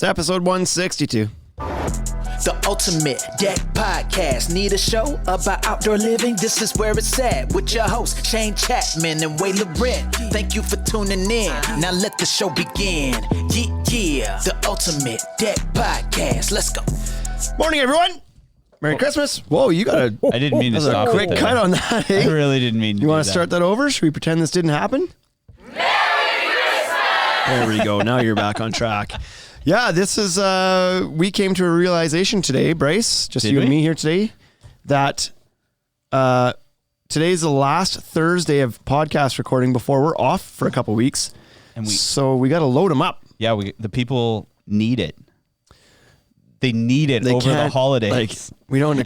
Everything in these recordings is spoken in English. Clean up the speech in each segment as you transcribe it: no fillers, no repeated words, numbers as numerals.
It's episode 162. The Ultimate Deck Podcast. Need a show about outdoor living? This is where it's at. With your hosts, Shane Chapman and Way Laurent. Thank you for tuning in. Now let the show begin. Yeah. The Ultimate Deck Podcast. Let's go. Morning, everyone. Merry Christmas. Whoa, you got a... I didn't mean to stop quick it there. cut on that, eh? I really didn't mean to. You want to start that over? Should we pretend this didn't happen? Merry Christmas! There we go. Now you're back on track. Yeah, this is, we came to a realization today, Bryce, just you and me here today, that today's the last Thursday of podcast recording before we're off for a couple weeks. So we got to load them up. Yeah, the people need it. They need it over the holidays. Like, we don't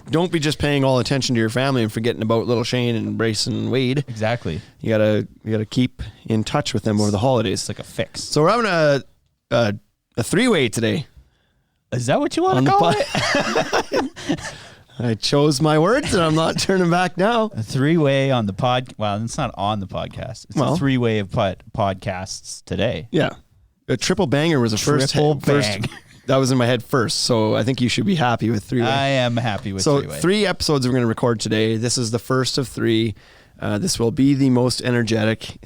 don't be just paying all attention to your family and forgetting about little Shane and Bryce and Wade. Exactly. You gotta keep in touch with them over the holidays. It's like a fix. So we're having a three-way today. Is that what you want to call it? I chose my words and I'm not turning back now. A three-way on the pod. Well, it's not on the podcast. It's a three-way of podcasts today. Yeah. A triple banger was a first. That was in my head first, so I think you should be happy with three-way. I am happy with three-way. So 3 episodes we're going to record today. This is the first of 3. This will be the most energetic.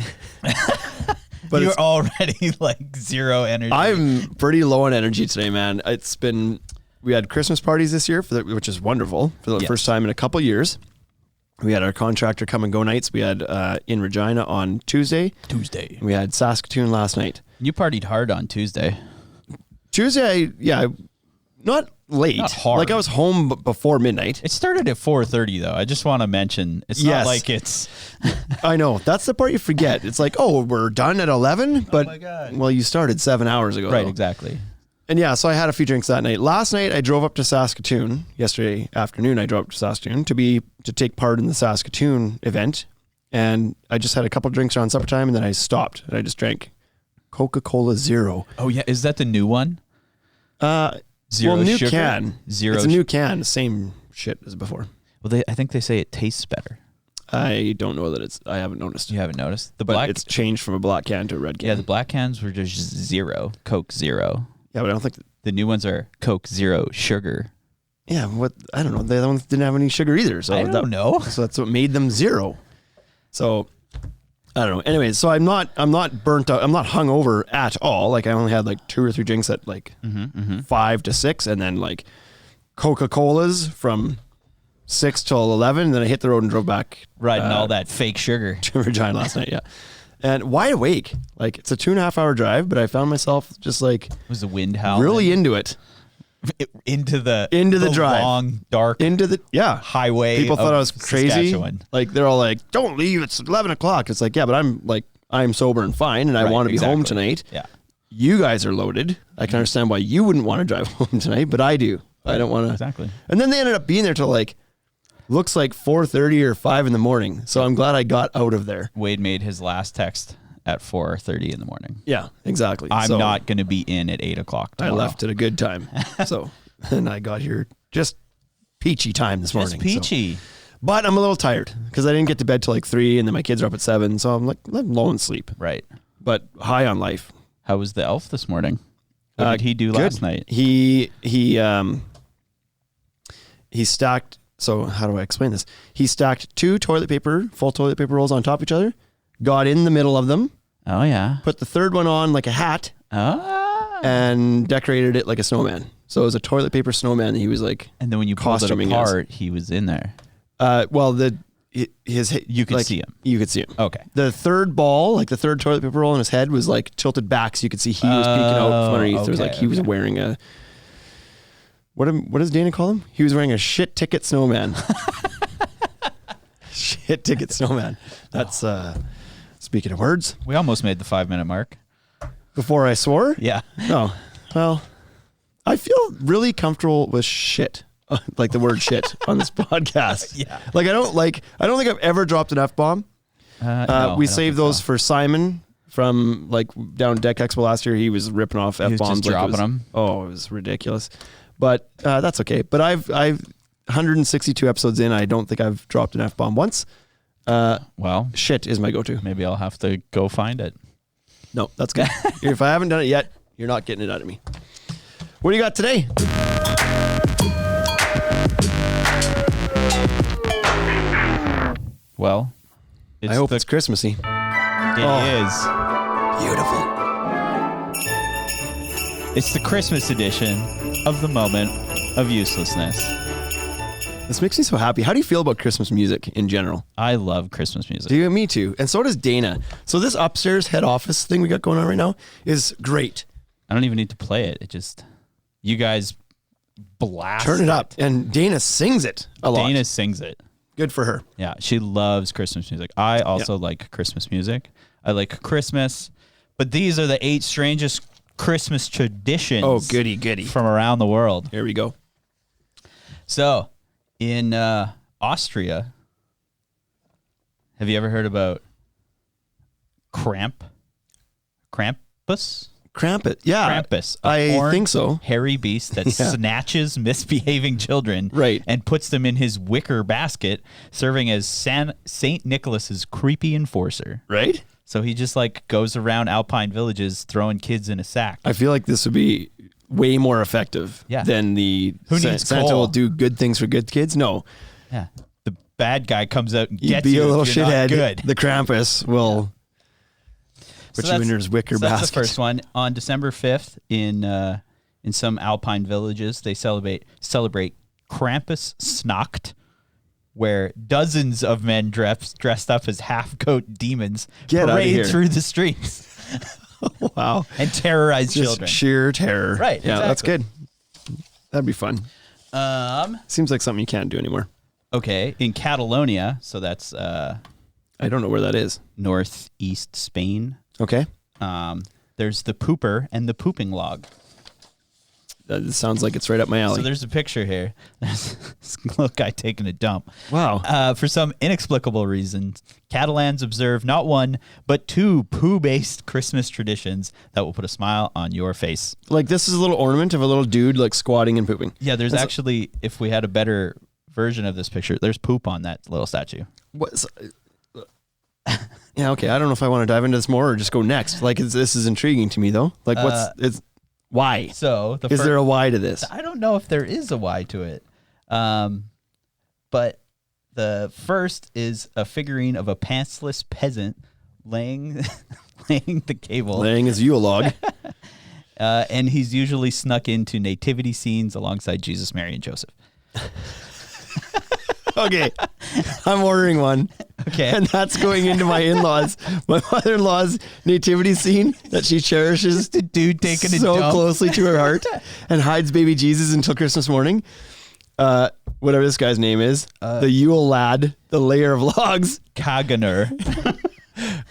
But you're already like zero energy. I'm pretty low on energy today, man. We had Christmas parties this year, which is wonderful, for the first time in a couple years. We had our contractor come and go nights. We had in Regina on Tuesday. We had Saskatoon last night. You partied hard on Tuesday. Tuesday, not late. Not hard. Like I was home before midnight. It started at 4:30 though. I just want to mention it's not like it's. I know that's the part you forget. It's like, oh, we're done at 11, but oh my God. Well, you started 7 hours ago. Right, though. exactly. And so I had a few drinks that night. Last night I drove up to Saskatoon. Yesterday afternoon I drove up to Saskatoon to take part in the Saskatoon event, and I just had a couple drinks around supper time, and then I stopped and I just drank Coca-Cola Zero. Oh yeah, is that the new one? Zero new sugar? can. Zero. It's a new can. Same shit as before. Well, I think they say it tastes better. I don't know that I haven't noticed. You haven't noticed? But it's changed from a black can to a red can. Yeah, the black cans were just zero, Coke Zero. Yeah, but I don't think... The new ones are Coke Zero Sugar. Yeah, I don't know. The other ones didn't have any sugar either. So I don't know. So that's what made them zero. So... I don't know. Anyways, so I'm not burnt out. I'm not hungover at all. Like I only had like 2 or 3 drinks at like 5 to 6, and then like Coca-Colas from 6 till 11. And then I hit the road and drove back, riding all that fake sugar to Regina last night. Yeah, and wide awake. Like it's a 2.5 hour drive, but I found myself just like was the wind howling really into it. Into the drive, long dark highway. People thought I was crazy. Like they're all like, "Don't leave! It's 11 o'clock." It's like, yeah, but I'm sober and fine, and I want to be home tonight. Yeah, you guys are loaded. I can understand why you wouldn't want to drive home tonight, but I do. I don't want to. Exactly. And then they ended up being there till like looks like 4:30 or 5 in the morning. So I'm glad I got out of there. Wade made his last text at 4:30 in the morning. Yeah, exactly. I'm not going to be in at 8 o'clock tomorrow. I left at a good time. And I got here just peachy time this morning. Just peachy. But I'm a little tired because I didn't get to bed till like 3, and then my kids are up at 7. So I'm like low in sleep. Right. But high on life. How was the elf this morning? What did he do last night? He stacked. So how do I explain this? He stacked 2 full toilet paper rolls on top of each other. Got in the middle of them. Oh, yeah. Put the third one on like a hat. And decorated it like a snowman. So it was a toilet paper snowman. He was like, and then when you pulled it apart, he was in there. Well, you could see him. You could see him. Okay. The third ball, like the third toilet paper roll on his head, was like tilted back, so you could see he was peeking out from underneath. It was like he was wearing a what does Dana call him? He was wearing a shit ticket snowman. Shit ticket snowman. That's speaking of words. We almost made the 5-minute mark. Before I swore? Yeah. Oh, well, I feel really comfortable with shit, like the word shit on this podcast. Yeah. Like I don't think I've ever dropped an F-bomb. No, we saved those for Simon from like down Deck Expo last year. He was ripping off F-bombs. He was just dropping them. Oh, it was ridiculous. But that's okay. But I've 162 episodes in. I don't think I've dropped an F-bomb once. Well, shit is my go-to. Maybe I'll have to go find it. No, that's good. If I haven't done it yet, You're not getting it out of me. What do you got today? Well, I hope it's Christmassy. It is. Beautiful. It's the Christmas edition of the Moment of Uselessness. This makes me so happy. How do you feel about Christmas music in general? I love Christmas music. Do you? Me too. And so does Dana. So this upstairs head office thing we got going on right now is great. I don't even need to play it. It just, you guys blast Turn it up. And Dana sings it a lot. Dana sings it. Good for her. Yeah, she loves Christmas music. I also like Christmas music. I like Christmas. But these are the 8 strangest Christmas traditions. Oh, goody. From around the world. Here we go. So, in Austria, have you ever heard about Krampus? Krampus. Yeah. Krampus. I think so. Hairy beast that snatches misbehaving children and puts them in his wicker basket, serving as St. Nicholas's creepy enforcer. Right? So he just like goes around Alpine villages throwing kids in a sack. I feel like this would be way more effective than the Santa will do good things for good kids. No. Yeah. The bad guy comes out and gets you. Be a little shithead. Good. The Krampus will put you in his wicker basket. That's the first one. On December 5th in some Alpine villages, they celebrate Krampus Snacht, where dozens of men dressed up as half-goat demons parade through the streets. Wow. And terrorize just children. Sheer terror. Right. Yeah, exactly. that's good. That'd be fun. Seems like something you can't do anymore. Okay. In Catalonia, so that's I don't know where that is. Northeast Spain. Okay. There's the pooper and the pooping log. That sounds like it's right up my alley. So there's a picture here. There's this little guy taking a dump. Wow. For some inexplicable reason, Catalans observe not one, but 2 poo-based Christmas traditions that will put a smile on your face. Like this is a little ornament of a little dude like squatting and pooping. Yeah, there's actually, if we had a better version of this picture, there's poop on that little statue. What? Yeah, okay. I don't know if I want to dive into this more or just go next. Like this is intriguing to me though. Like why? So is there a why to this? I don't know if there is a why to it. But the first is a figurine of a pantsless peasant laying the cable. Laying his Yule log. And he's usually snuck into nativity scenes alongside Jesus, Mary, and Joseph. Okay. I'm ordering one. Okay. And that's going into my in-laws. My mother-in-law's nativity scene that she cherishes. Just a dude taking a so dump. closely to her heart and hides baby Jesus until Christmas morning. Whatever this guy's name is. The Yule lad, the layer of logs. Kaganer.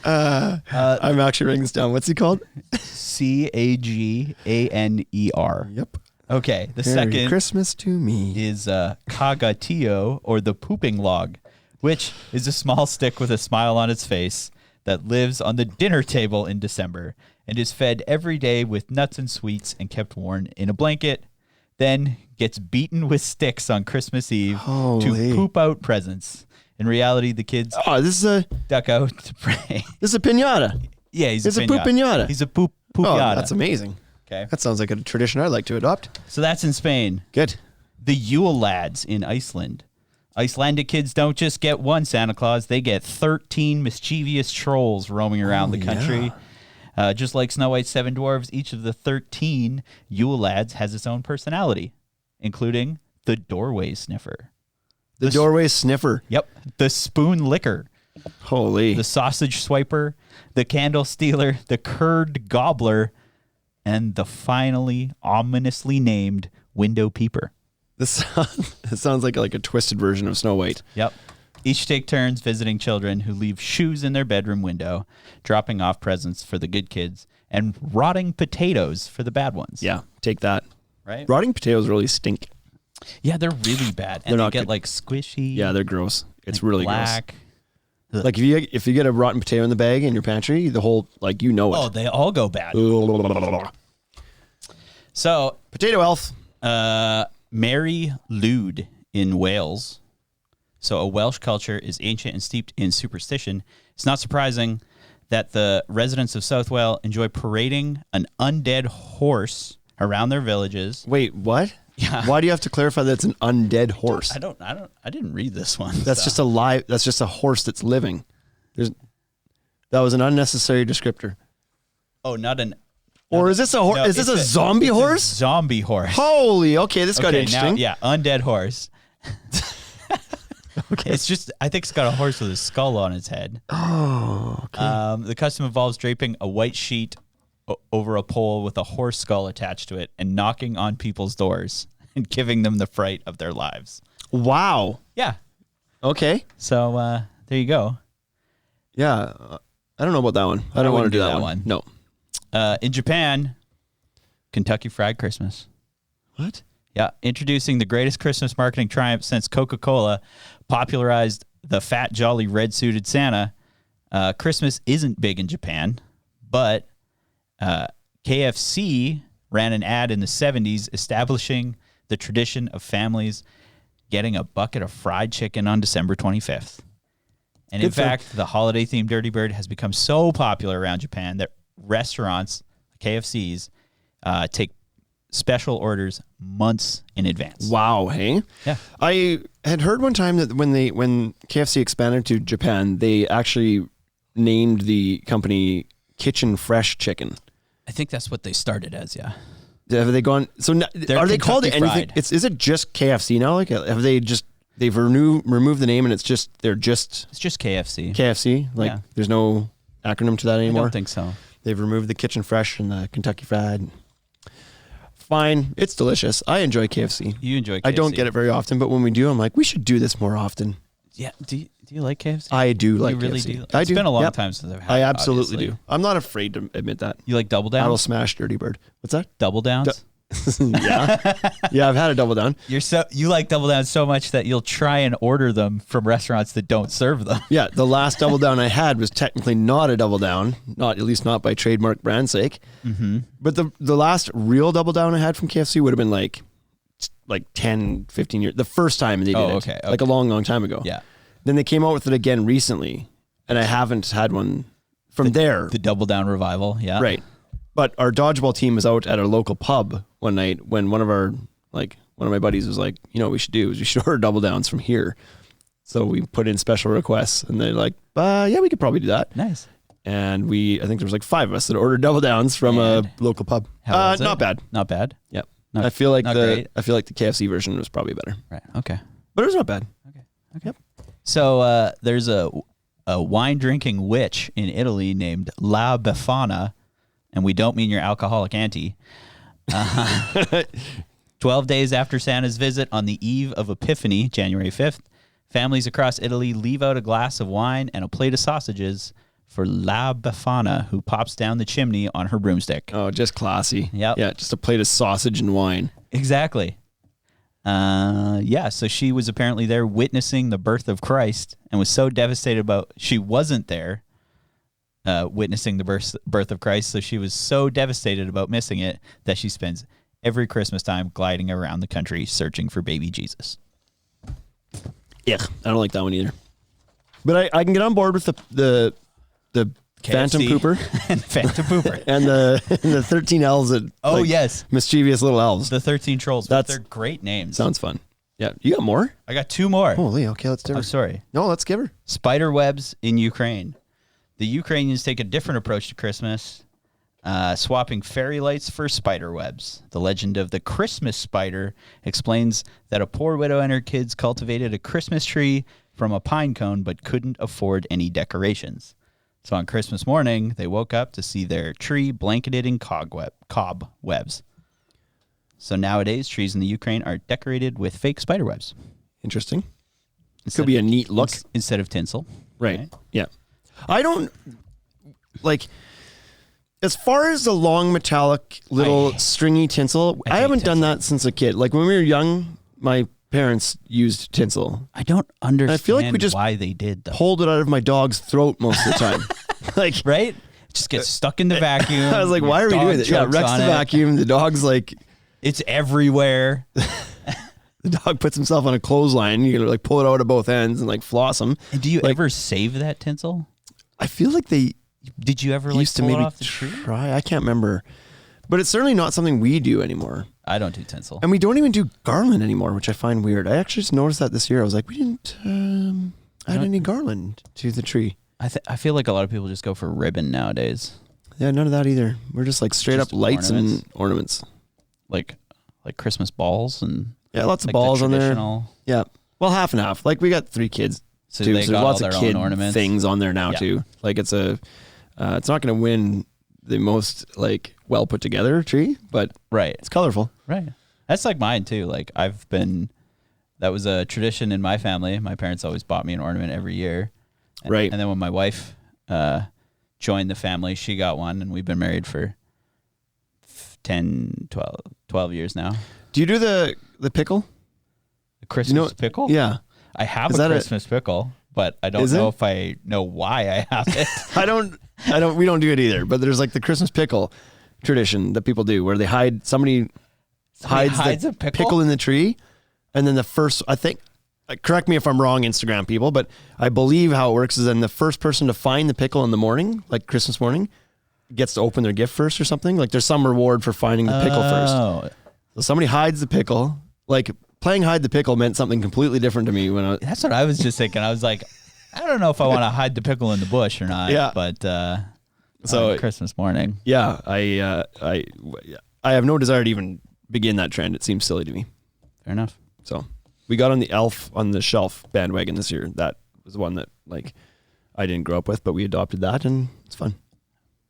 I'm actually writing this down. What's he called? Caganer. Yep. Okay, the Merry second Christmas to me is Kagatillo, or the pooping log, which is a small stick with a smile on its face that lives on the dinner table in December and is fed every day with nuts and sweets and kept warm in a blanket, then gets beaten with sticks on Christmas Eve to poop out presents. In reality, the kids duck out to pray. This is a piñata. Yeah, he's a poop piñata. He's a poop Oh, piñata. that's amazing. Okay. That sounds like a tradition I'd like to adopt. So that's in Spain. Good. The Yule lads in Iceland. Icelandic kids don't just get one Santa Claus, they get 13 mischievous trolls roaming around the country. Yeah. Just like Snow White's 7 dwarves, each of the 13 Yule lads has its own personality, including the doorway sniffer. The doorway sniffer. Yep. The spoon licker. Holy. The sausage swiper, the candle stealer, the curd gobbler, and the finally ominously named window peeper. This sounds like a twisted version of Snow White. Yep. Each take turns visiting children who leave shoes in their bedroom window, dropping off presents for the good kids, and rotting potatoes for the bad ones. Yeah, take that. Right? Rotting potatoes really stink. Yeah, they're really bad. And they get like squishy. Yeah, they're gross. It's really black. Gross. Like if you get a rotten potato in the bag in your pantry, the whole it. Oh, they all go bad. So potato elf. Mary Lwyd in Wales. So a Welsh culture is ancient and steeped in superstition. It's not surprising that the residents of Southwell enjoy parading an undead horse around their villages. Wait, what? Yeah. Why do you have to clarify that it's an undead horse? I didn't read this one. That's just a lie. That's just a horse that's living. That was an unnecessary descriptor. Oh, not an. Or is this a horse? No, is this a zombie horse? Zombie horse. Holy, okay, this got interesting. Now, yeah, undead horse. Okay. It's just, I think it's got a horse with a skull on its head. Oh, okay. The custom involves draping a white sheet over a pole with a horse skull attached to it and knocking on people's doors and giving them the fright of their lives. Wow. Yeah. Okay. So there you go. Yeah. I don't know about that one. I don't want to do that one. No. In Japan, Kentucky Fried Christmas. What? Yeah, introducing the greatest Christmas marketing triumph since Coca-Cola popularized the fat, jolly, red-suited Santa. Christmas isn't big in Japan, but KFC ran an ad in the 70s establishing the tradition of families getting a bucket of fried chicken on December 25th. And in fact, the holiday-themed Dirty Bird has become so popular around Japan that restaurants, KFCs, take special orders months in advance. Wow, hey? Yeah. I had heard one time that when KFC expanded to Japan, they actually named the company Kitchen Fresh Chicken. I think that's what they started as, yeah. Have they gone? So are they called Kentucky anything? Fried. Is it just KFC now? Like, have they just they've removed the name and it's just It's just KFC. KFC? Like, Yeah. there's no acronym to that I anymore. don't think so. They've removed the Kitchen Fresh and the Kentucky Fried. Fine, it's delicious. I enjoy KFC. You enjoy KFC. I don't get it very often, but when we do, I'm like, we should do this more often. Yeah. Do you like KFC? I do like You really KFC. do? I It's do. been a long Yep. time since I've had I it, absolutely obviously. do. I'm not afraid to admit that. You like Double I will Downs? smash Dirty Bird. What's that? Double Downs? Yeah. Yeah, I've had a Double Down. You like Double Downs so much that you'll try and order them from restaurants that don't serve them. Yeah, the last Double Down I had was technically not a Double Down, at least not by trademark brand sake. Mm-hmm. But the last real Double Down I had from KFC would have been like 10, 15 years. The first time they did it. Okay. Like a long, long time ago. Yeah. Then they came out with it again recently, and I haven't had one from there. The Double Down revival, yeah. Right. But our dodgeball team was out at our local pub one night when one of my buddies was like, you know what we should do is we should order Double Downs from here. So we put in special requests and they're like, yeah, we could probably do that. Nice. And I think there was like 5 of us that ordered Double Downs from a local pub. How was it? Not bad. Not bad? Yep. Not- I feel like not the great. KFC version was probably better. Right. Okay. But it was not bad. Okay. Yep. So there's a wine drinking witch in Italy named La Befana, and we don't mean your alcoholic auntie. 12 days after Santa's visit on the eve of Epiphany, January 5th, families across Italy leave out a glass of wine and a plate of sausages for La Befana, who pops down the chimney on her broomstick. Oh, just classy. Yep. Yeah, just a plate of sausage and wine. Exactly. So she was apparently there witnessing the birth of Christ and was so devastated she wasn't there witnessing the birth of Christ, so she was so devastated about missing it that she spends every Christmas time gliding around the country searching for baby Jesus. Yeah, I don't like that one either. But I can get on board with the Phantom KFC Pooper and Phantom Pooper and the 13 elves that yes, mischievous little elves. the 13 trolls. They're great names. Sounds fun. Yeah, you got more? I got 2 more. Holy, okay, let's do it. I'm sorry. No, let's give her. Spider webs in Ukraine. The Ukrainians take a different approach to Christmas, swapping fairy lights for spider webs. The legend of the Christmas spider explains that a poor widow and her kids cultivated a Christmas tree from a pine cone but couldn't afford any decorations. So on Christmas morning, they woke up to see their tree blanketed in cobwebs. So nowadays, trees in the Ukraine are decorated with fake spider webs. Interesting. Could be a neat look. Instead of tinsel. Right. Yeah. I don't like as far as the long metallic little stringy tinsel, I haven't done that since a kid. Like when we were young, my parents used tinsel. I don't understand I feel like we just why they did though. Pulled it out of my dog's throat most of the time. Like right? It just gets stuck in the vacuum. I was like, why are we doing this? Yeah, Rex the vacuum, the dog's like it's everywhere. The dog puts himself on a clothesline. You like pull it out of both ends and like floss him. And do you ever save that tinsel? I feel like they Did you ever like Used to pull it maybe off the tree? try. I can't remember. But it's certainly not something we do anymore. I don't do tinsel. And we don't even do garland anymore, which I find weird. I actually just noticed that this year. I was like, we didn't add any garland to the tree. I feel like a lot of people just go for ribbon nowadays. Yeah, none of that either. We're just like straight Just up lights ornaments. and ornaments. Like Christmas balls and Yeah, lots of like balls the on there. traditional- Yeah. Well, half and half. Like we got 3 kids. So too, they so got there's lots all of their kid own ornaments. things on there now Yeah. too. Like it's a it's not going to win the most like well put together tree, but Right. it's colorful. Right. That's like mine too. Like that was a tradition in my family. My parents always bought me an ornament every year. Right. And then when my wife joined the family, she got one, and we've been married for 10, 12 years now. Do you do the pickle? A Christmas pickle? Yeah. I have Is a that Christmas pickle, but I don't Is know it? if I know why I have it. we don't do it either, but there's like the Christmas pickle tradition that people do where they somebody hides a the pickle? pickle in the tree. And then the first, I think, correct me if I'm wrong, Instagram people, but I believe how it works is then the first person to find the pickle in the morning, like Christmas morning, gets to open their gift first or something. Like there's some reward for finding the pickle first. Oh, So somebody hides the pickle. Like playing hide the pickle meant something completely different to me when I that's what I was just thinking. I was like, I don't know if I want to hide the pickle in the bush or not. Yeah. But So- on Christmas morning. yeah, I have no desire to even begin that trend. It seems silly to me. Fair enough. So we got on the elf on the shelf bandwagon this year. That was the one that like I didn't grow up with, but we adopted that and it's fun.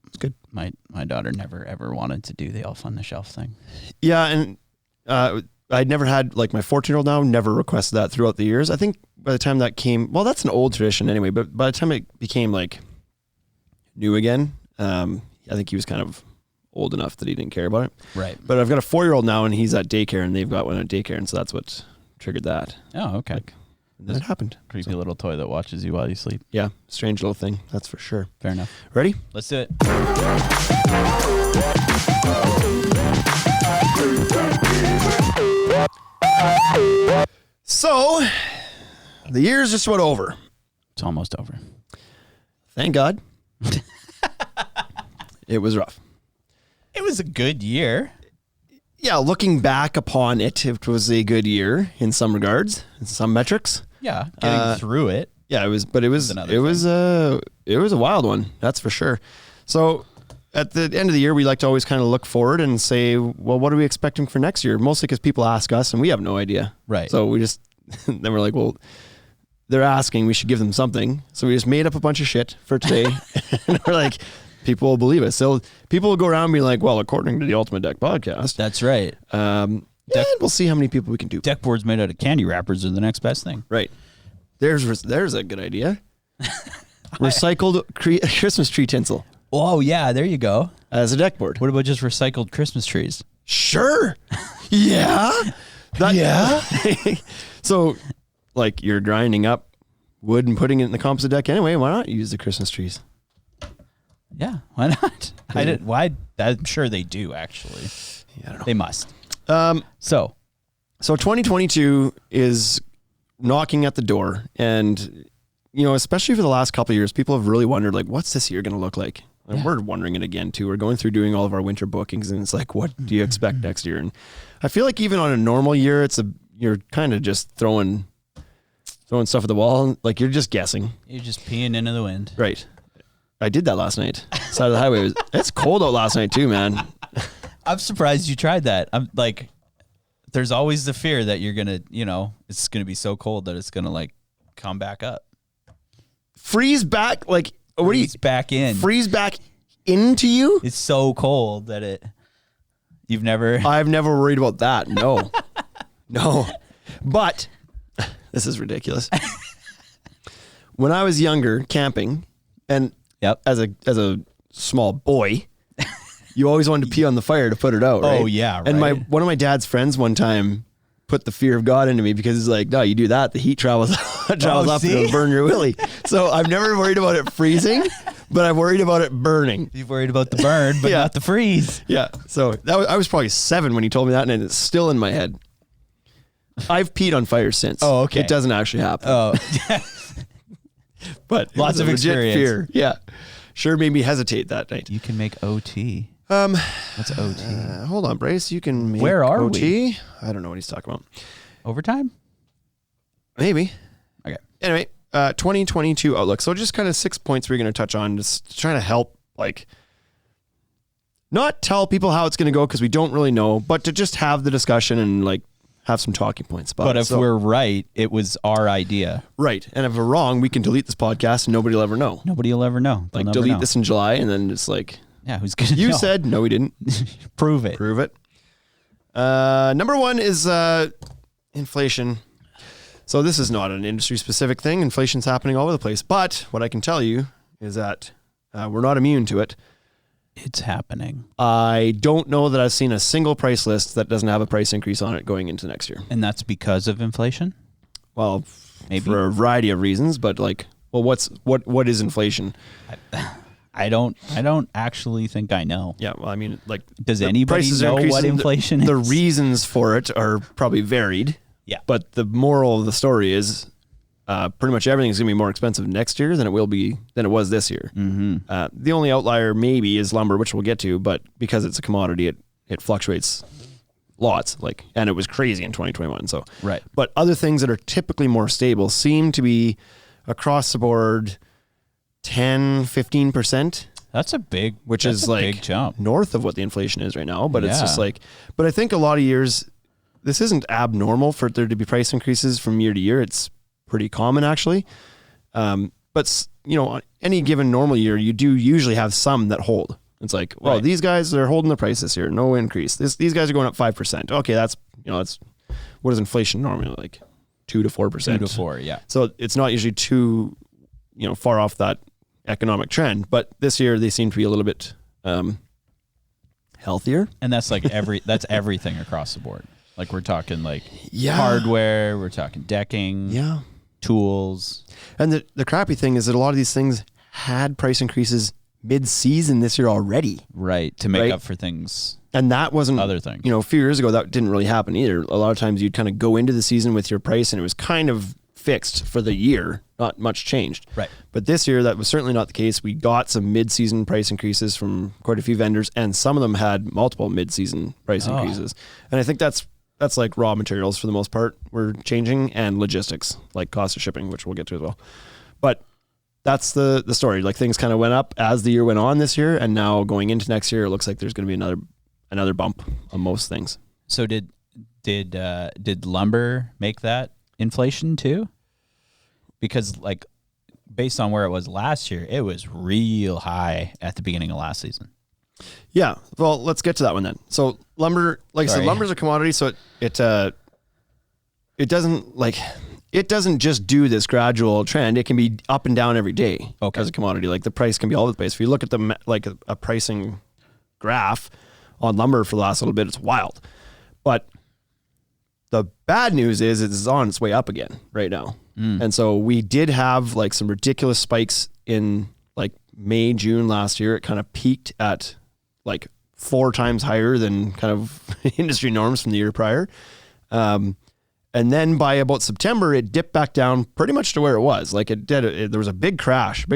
It's good. My daughter never ever wanted to do the elf on the shelf thing. Yeah, and I'd never had like my 14-year-old now never requested that throughout the years. I think by the time that came, well, that's an old tradition anyway. But by the time it became like new again, I think he was kind of old enough that he didn't care about it. Right. But I've got a 4-year-old now, and he's at daycare, and they've got one at daycare, and so that's what triggered that. Oh, okay. And then it happened. Creepy little toy that watches you while you sleep. Yeah, strange little thing. That's for sure. Fair enough. Ready? Let's do it. So the year's just about over. It's almost over. Thank God. It was rough. It was a good year. Yeah, looking back upon it, it was a good year in some regards, in some metrics. Yeah. Getting through it. Yeah, it was another it was a wild one, that's for sure. So at the end of the year, we like to always kind of look forward and say, well, what are we expecting for next year? Mostly because people ask us and we have no idea. Right. So we just, then we're like, well, they're asking, we should give them something. So we just made up a bunch of shit for today. And we're like, people will believe us. So people will go around and be like, well, according to the Ultimate Deck podcast, That's right. and we'll see how many people we can do. Deck boards made out of candy wrappers are the next best thing. Right. There's a good idea. Recycled Christmas tree tinsel Oh, yeah. There you go. as a deck board. What about just recycled Christmas trees? Sure. Yeah. Yeah. So, like, you're grinding up wood and putting it in the composite deck anyway. Why not use the Christmas trees? Yeah. Why not? I didn't. Why? I'm sure they do, actually. Yeah, I don't know. They must. So 2022 is knocking at the door, and you know, especially for the last couple of years, people have really wondered, like, what's this year going to look like? And we're wondering it again too. We're going through doing all of our winter bookings, and it's like, what do you expect next year? And I feel like even on a normal year, you're kind of just throwing stuff at the wall, like you're just guessing. You're just peeing into the wind. Right. I did that last night. Side of the highway. It's cold out last night too, man. I'm surprised you tried that. I'm like, there's always the fear that you're gonna, it's gonna be so cold that it's gonna like come back up. Freeze back, like what do you Freeze back in. freeze back into you? It's so cold that you've never. I've never worried about that. No, no. But this is ridiculous. When I was younger, camping, and Yep. as a small boy, you always wanted to pee on the fire to put it out. Right? Oh, yeah, And right. one of my dad's friends one time put the fear of God into me because he's like, no, you do that, the heat travels up and see? it'll burn your willy. So I've never worried about it freezing, but I've worried about it burning. You've worried about the burn, but Yeah. not the freeze. Yeah. So I was probably 7 when he told me that, and it's still in my head. I've peed on fire since. Oh, okay. It doesn't actually happen. Oh, But it Lots was of a legit experience. fear. Yeah. sure made me hesitate that night. You can make OT. What's OT? Hold on, Bryce. You can make Where are OT? we? I don't know what he's talking about. Overtime? Maybe. Okay. Anyway, 2022 outlook. So just kind of 6 points we're going to touch on, just trying to help, like, not tell people how it's going to go because we don't really know, but to just have the discussion and like have some talking points about it. But if we're right, it was our idea. Right. And if we're wrong, we can delete this podcast and nobody will ever know. Nobody will ever know. They'll Like never delete know. this in July and then it's like, Yeah, who's gonna you know? said, no, we didn't. Prove it. Prove it. Number one is inflation. So this is not an industry specific thing. Inflation's happening all over the place. But what I can tell you is that we're not immune to it. It's happening. I don't know that I've seen a single price list that doesn't have a price increase on it going into next year. And that's because of inflation? Well, Maybe. for a variety of reasons, but like, well, what is inflation? I don't actually think I know. Yeah, well, I mean, like, Does the anybody prices are know what increasing. inflation The is? reasons for it are probably varied. Yeah. But the moral of the story is pretty much everything's going to be more expensive next year than it was this year. Mm-hmm. The only outlier maybe is lumber, which we'll get to, but because it's a commodity, it fluctuates lots, like, and it was crazy in 2021. So, Right. But other things that are typically more stable seem to be across the board 10, 15%. That's a big, Which that's is a like big jump. north of what the inflation is right now. But it's just Yeah. like, but I think a lot of years, this isn't abnormal for there to be price increases from year to year. It's pretty common actually. But you know, on any given normal year, you do usually have some that hold. It's like, well, Right. these guys are holding the price this year, no increase. These guys are going up 5%. Okay, that's what is inflation normally, like 2 to 4%. 2 to 4, yeah. So it's not usually too, far off that economic trend. But this year they seem to be a little bit healthier. And that's like that's everything across the board. Like we're talking like Yeah. hardware, we're talking decking, Yeah. tools. And the crappy thing is that a lot of these things had price increases mid-season this year already. Right. To make Right. up for things. And that wasn't Other things. A few years ago, that didn't really happen either. A lot of times you'd kind of go into the season with your price and it was kind of fixed for the year. Not much changed. Right. But this year, that was certainly not the case. We got some mid-season price increases from quite a few vendors, and some of them had multiple mid-season price increases. And I think that's like raw materials for the most part we're changing, and logistics, like cost of shipping, which we'll get to as well. But that's the story. Like things kind of went up as the year went on this year, and now going into next year, it looks like there's going to be another bump on most things. So did lumber make that inflation too? Because like based on where it was last year, it was real high at the beginning of last season. Yeah. Well, let's get to that one then. So lumber, like I said, Sorry. lumber's a commodity, so it doesn't just do this gradual trend. It can be up and down every day as a commodity. Like the price can be all over the place. If you look at a pricing graph on lumber for the last little bit, it's wild. But the bad news is it's on its way up again right now. And so we did have like some ridiculous spikes in like May, June last year. It kind of peaked at like 4 times higher than kind of industry norms from the year prior. And then by about September, it dipped back down pretty much to where it was. Like there was a big correction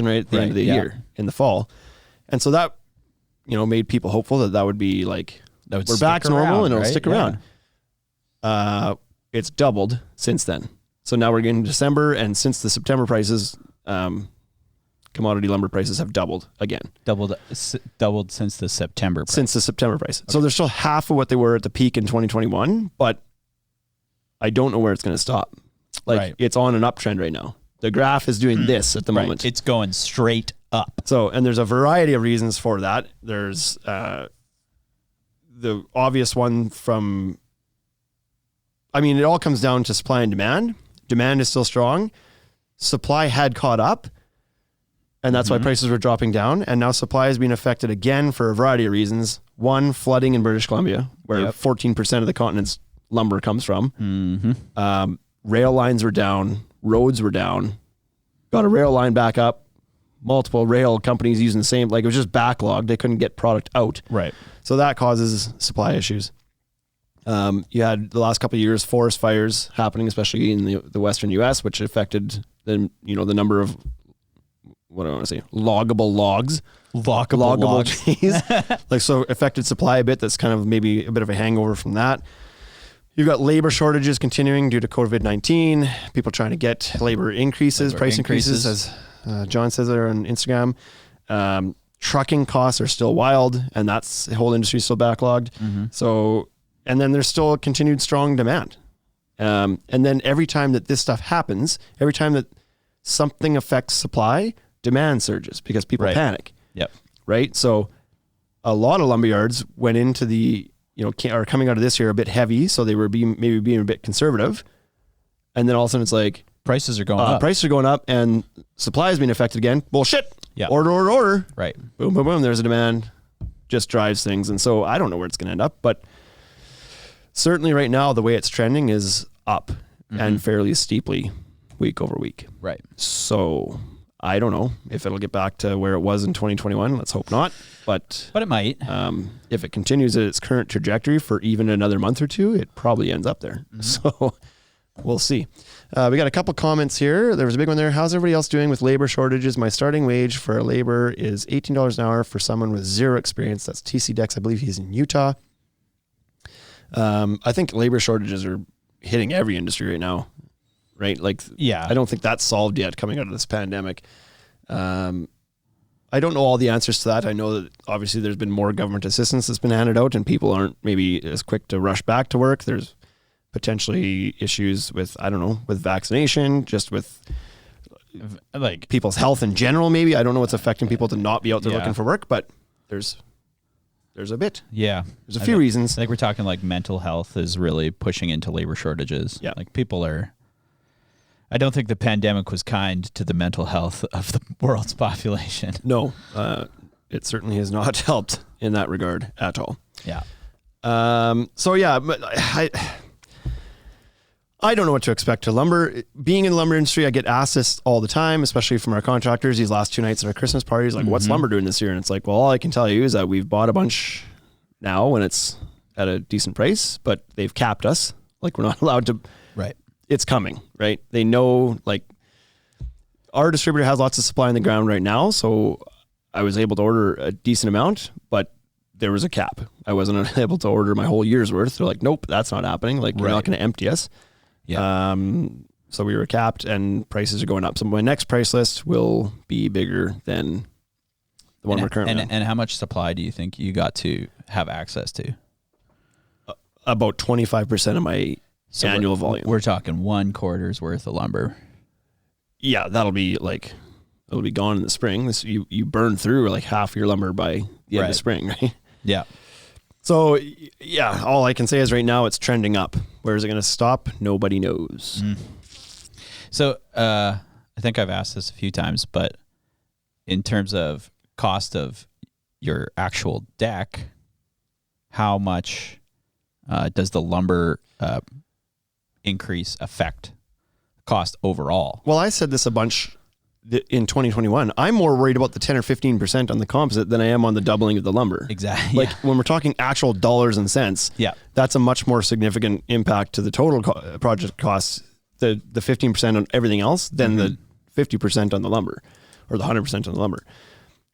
right at the end of the year in the fall. And so that, made people hopeful that would be like, That would we're stick back to normal around, and it'll right? stick Yeah. around. It's doubled since then. So now we're getting December, and since the September prices, commodity lumber prices have doubled again. Doubled since the September price. Since the September price. So they're still half of what they were at the peak in 2021, but I don't know where it's going to stop. Like Right. it's on an uptrend right now. The graph is doing this at the Right. moment. It's going straight up. So, and there's a variety of reasons for that. There's the obvious one it all comes down to supply and demand. Demand is still strong. Supply had caught up, and that's why prices were dropping down. And now supply is being affected again for a variety of reasons. One, flooding in British Columbia, where 14% of the continent's lumber comes from. Rail lines were down. Roads were down. Got a rail line back up. Multiple rail companies using the same, like it was just backlogged. They couldn't get product out. Right. So that causes supply issues. You had the last couple of years forest fires happening, especially in the western U.S., which affected the number of what do I want to say? Loggable logs. Loggable logs. trees. Like, so affected supply a bit. That's kind of maybe a bit of a hangover from that. You've got labor shortages continuing due to COVID-19. People trying to get labor increases, price increases, as John says there on Instagram. Trucking costs are still wild, and that's the whole industry still backlogged. So, and then there's still a continued strong demand. And then every time that this stuff happens, every time that something affects supply, demand surges because people panic. Yep. Right. So a lot of lumberyards went into the, are coming out of this year a bit heavy. So they were maybe being a bit conservative. And then all of a sudden it's like, prices are going up. Prices are going up and supply is being affected again. Bullshit. Yeah. Order. Right. Boom, boom, boom. There's a demand. Just drives things. And so I don't know where it's going to end up, but certainly right now, the way it's trending is up and fairly steeply week over week. Right. So I don't know if it'll get back to where it was in 2021. Let's hope not. But it might. If it continues at its current trajectory for even another month or two, it probably ends up there. So we'll see. We got a couple comments here. There was a big one there. How's everybody else doing with labor shortages? My starting wage for a labor is $18 an hour for someone with zero experience. That's TC Dex. I believe he's in Utah. I think labor shortages are hitting every industry right now, right? Like, yeah, I don't think that's solved yet coming out of this pandemic. I don't know all the answers to that. I know that obviously there's been more government assistance that's been handed out and people aren't maybe as quick to rush back to work. There's potentially issues with, I don't know, with vaccination, just with like people's health in general, maybe. I don't know what's affecting people to not be out there looking for work, but there's a bit. Yeah. There's a few reasons. I think we're talking like mental health is really pushing into labor shortages. Yeah. Like I don't think the pandemic was kind to the mental health of the world's population. No, it certainly has not helped in that regard at all. Yeah. So yeah, but I don't know what to expect to lumber. Being in the lumber industry, I get asked this all the time, especially from our contractors. These last 2 nights at our Christmas parties, like, what's lumber doing this year? And it's like, well, all I can tell you is that we've bought a bunch now when it's at a decent price, but they've capped us. Like, we're not allowed to. Right. It's coming, right? They know, like, our distributor has lots of supply on the ground right now, so I was able to order a decent amount, but there was a cap. I wasn't able to order my whole year's worth. They're like, nope, that's not happening. Like, you're not going to empty us. Yeah. So we were capped and prices are going up. So my next price list will be bigger than the one we're currently on. And how much supply do you think you got to have access to? About 25% of my annual volume. We're talking 1 quarter's worth of lumber. Yeah, it'll be gone in the spring. You burn through like half your lumber by the end of spring, right? Yeah. So yeah, all I can say is right now it's trending up. Where is it going to stop? Nobody knows. So I think I've asked this a few times, but in terms of cost of your actual deck, how much does the lumber increase affect cost overall? Well, I said this a bunch in 2021. I'm more worried about the 10 or 15% on the composite than I am on the doubling of the lumber. Exactly. Like when we're talking actual dollars and cents, that's a much more significant impact to the total project costs, the 15% on everything else than the 50% on the lumber or the 100% on the lumber.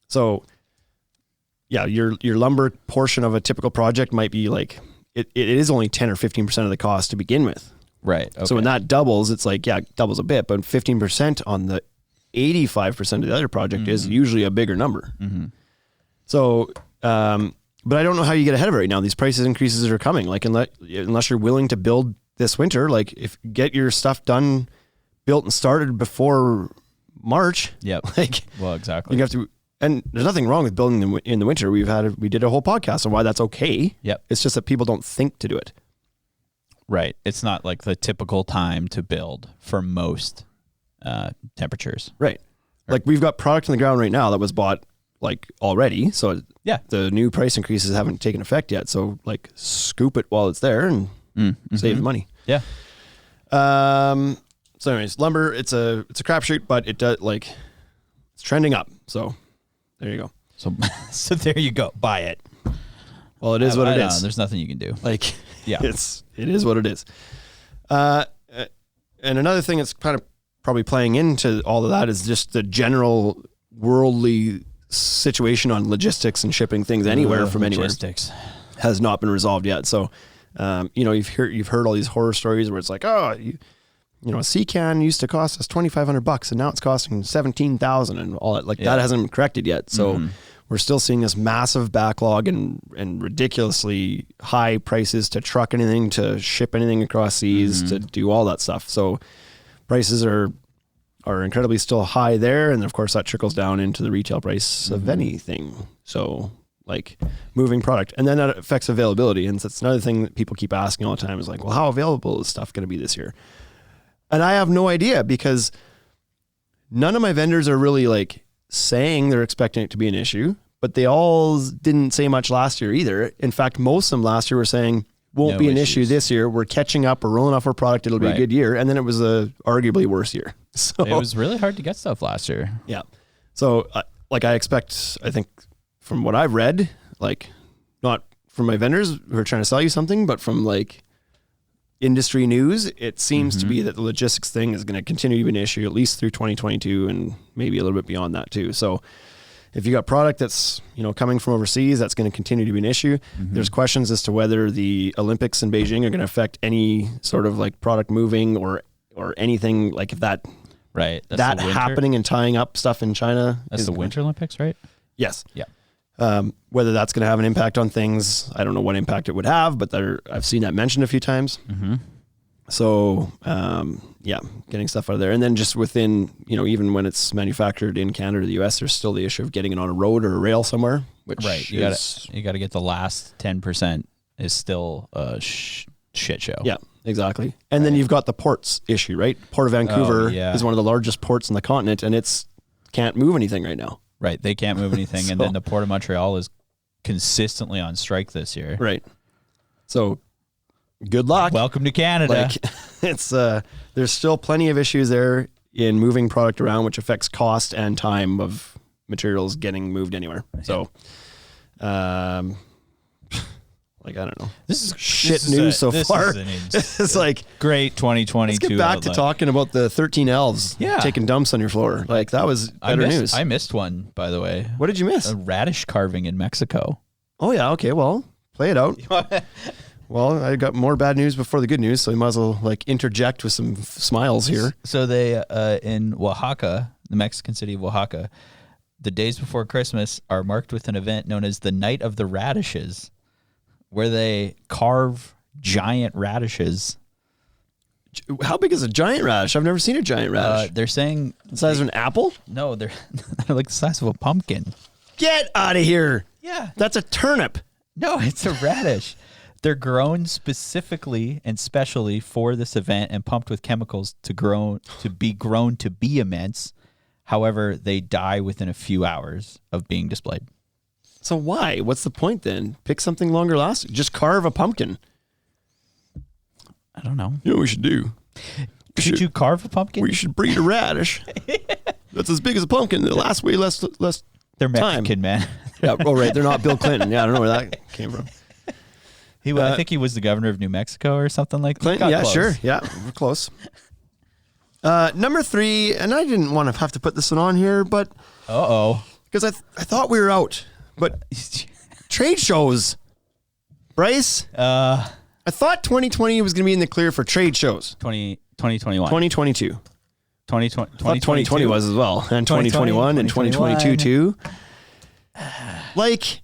So yeah, your lumber portion of a typical project might be like, it is only 10 or 15% of the cost to begin with. Right. Okay. So when that doubles, it's like, yeah, it doubles a bit, but 15% on the 85% of the other project is usually a bigger number. So, but I don't know how you get ahead of it right now. These prices increases are coming. Like unless you're willing to build this winter, like get your stuff done, built and started before March. Yep. Like, well, exactly. You have to, and there's nothing wrong with building them in the winter. We did a whole podcast on why that's okay. Yep. It's just that people don't think to do it. Right. It's not like the typical time to build for most temperatures. Right. Like we've got product on the ground right now that was bought like already. So yeah, the new price increases haven't taken effect yet. So like scoop it while it's there and save the money. Yeah. So anyways, lumber, it's a crapshoot, but it does it's trending up. So there you go. So there you go. Buy it. Well, it is what it is. There's nothing you can do. Like, yeah, it is what it is. And another thing that's kind of probably playing into all of that is just the general worldly situation on logistics and shipping things anywhere from anywhere has not been resolved yet. So, you've heard all these horror stories where it's like, oh, a sea can used to cost us $2,500 and now it's costing $17,000 and all that. Like that hasn't been corrected yet. So we're still seeing this massive backlog and ridiculously high prices to truck anything, to ship anything across seas, to do all that stuff. So prices are incredibly still high there. And of course that trickles down into the retail price of anything. So like moving product, and then that affects availability. And that's another thing that people keep asking all the time is like, well, how available is stuff going to be this year? And I have no idea, because none of my vendors are really like saying they're expecting it to be an issue, but they all didn't say much last year either. In fact, most of them last year were saying won't be an issue this year. We're catching up. We're rolling off our product. It'll be a good year. And then it was a arguably worse year. So it was really hard to get stuff last year. Yeah. So I expect, I think from what I've read, like not from my vendors who are trying to sell you something, but from like industry news, it seems to be that the logistics thing is going to continue to be an issue at least through 2022 and maybe a little bit beyond that too. So if you got product that's, coming from overseas, that's going to continue to be an issue. There's questions as to whether the Olympics in Beijing are going to affect any sort of like product moving or anything, like if that happening and tying up stuff in China. That's the Winter Olympics, right? Yes. Yeah. Whether that's going to have an impact on things, I don't know what impact it would have, but I've seen that mentioned a few times. So, getting stuff out of there. And then just within, even when it's manufactured in Canada or the US, there's still the issue of getting it on a road or a rail somewhere, which you got to get the last 10% is still a shit show. Yeah, exactly. And then you've got the ports issue, right? Port of Vancouver is one of the largest ports in the continent, and can't move anything right now. Right, they can't move anything, and then the Port of Montreal is consistently on strike this year. Right. So, good luck. Welcome to Canada. Like, it's there's still plenty of issues there in moving product around, which affects cost and time of materials getting moved anywhere. So, I don't know. This is shit news so far. It's like great 2022. Let's get back to talking about the 13 elves taking dumps on your floor. Like that was better news. I missed one, by the way. What did you miss? A radish carving in Mexico. Oh yeah. Okay. Well, play it out. Well, I got more bad news before the good news, so we might as well like interject with some smiles here. So they in Oaxaca, the Mexican city of Oaxaca, the days before Christmas are marked with an event known as the Night of the Radishes, where they carve giant radishes. How big is a giant radish? I've never seen a giant radish. They're saying the size of an apple? No, they're like the size of a pumpkin. Get out of here. Yeah. That's a turnip. No, it's a radish. They're grown specifically and specially for this event and pumped with chemicals to be immense. However, they die within a few hours of being displayed. So why? What's the point then? Pick something longer lasting. Just carve a pumpkin. I don't know. You know what we should do? Should you carve a pumpkin? We should breed a radish. That's as big as a pumpkin. It'll last way less They're time. Mexican, man. Yeah. Oh, right. They're not Bill Clinton. Yeah, I don't know where that came from. I think he was the governor of New Mexico or something like that. Clinton, yeah, close. Sure. Yeah, we're close. Number 3, and I didn't want to have to put this one on here, but... Because I thought we were out. But trade shows, Bryce. I thought 2020 was going to be in the clear for trade shows. 2021. 2022. 2020 was as well. And 2021 and 2022 too. Like,